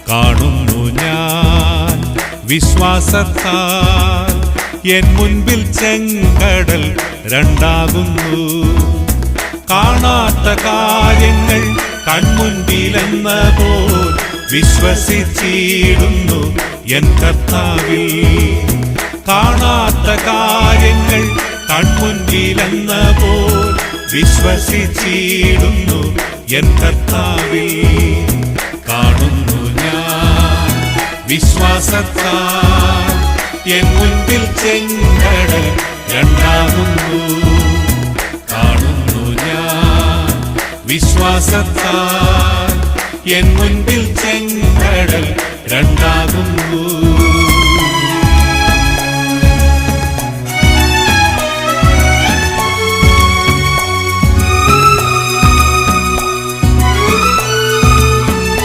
കാണുന്നു ഞാൻ വിശ്വാസത്താൽ എൻ മുൻപിൽ ചെങ്കടൽ രണ്ടാകുന്നു. കാണാത്ത കാര്യങ്ങൾ കൺമുൻപിലെന്ന പോൽ വിശ്വസിച്ചിടുന്നു എൻ കർത്താവിൽ. കാണാത്ത കാര്യങ്ങൾ കൺമുൻപിലെന്ന പോൽ വിശ്വസിച്ചിടുന്നു എൻ കർത്താവിൽ. കാണുന്നു ഞാൻ വിശ്വാസത്താൽ എൻ മുൻപിൽ ചെങ്കടൽ രണ്ടാകുന്നു. കാണുന്നു ഞാൻ വിശ്വാസത്താൽ എൻ മുൻപിൽ ചെങ്കടൽ രണ്ടാകുന്നു.